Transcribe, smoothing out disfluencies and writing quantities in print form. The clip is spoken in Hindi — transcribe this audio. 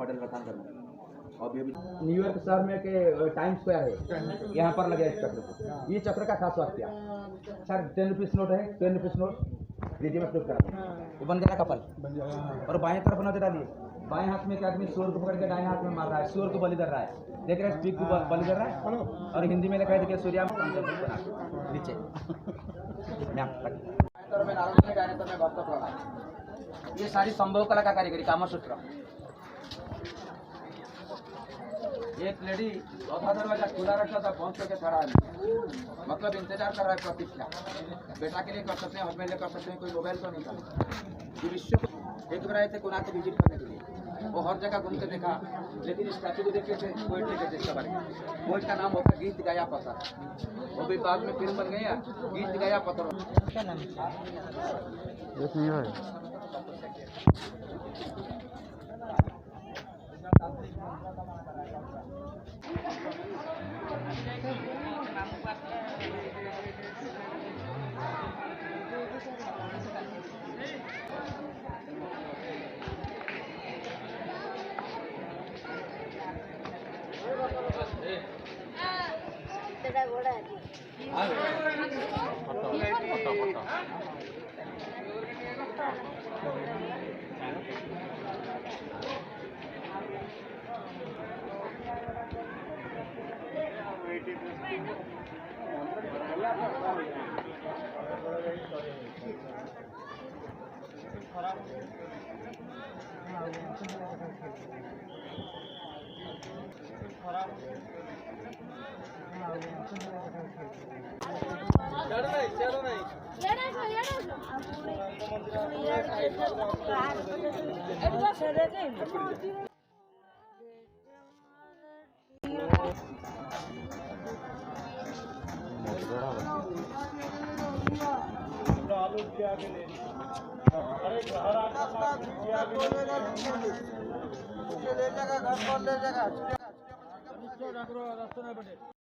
पटेल रतन करना। और न्यूयॉर्क शहर में के टाइम स्क्वायर है, यहाँ पर लगे इस चक्र को। ये चक्र का खास बात क्या सर? 10 रुपीस नोट है, 10 रुपीस नोट दीजिए, मैं फ्लिप करा ये बन गया कपल। और बाएं तरफ बना डालिए, बाएं हाथ में एक आदमी सूअर को पकड़ के दाएं हाथ में मार रहा है, सूअर को बलि कर रहा है, देख रहे हैं स्पीक को बलि कर रहा है। और हिंदी में लिखा है देखिए सूर्या नीचे ये सारी संभव कला का कारीगरी कामसूत्र। एक लेडी चौथा दरवाजा खुला रखा था, पहुंच करके खड़ा है, मतलब इंतजार कर रहा है, प्रतीक्षा। बेटा के लिए कर सकते हैं, हस्बैंड लिए कर सकते हैं, कोई मोबाइल तो नहीं था। विश्व को एक बार आए थे कोना को विजिट करने के लिए, वो हर जगह घूम के देखा, लेकिन स्टैचू को देख के पोइट लेके थे इसका बारे में। पोइट का नाम होता गीत गाया पत्थर, वो भी बाद में फिल्म बन गया गीत गाया पत्थर। क्या नाम ले जाएगा घर पर ले जाएगा।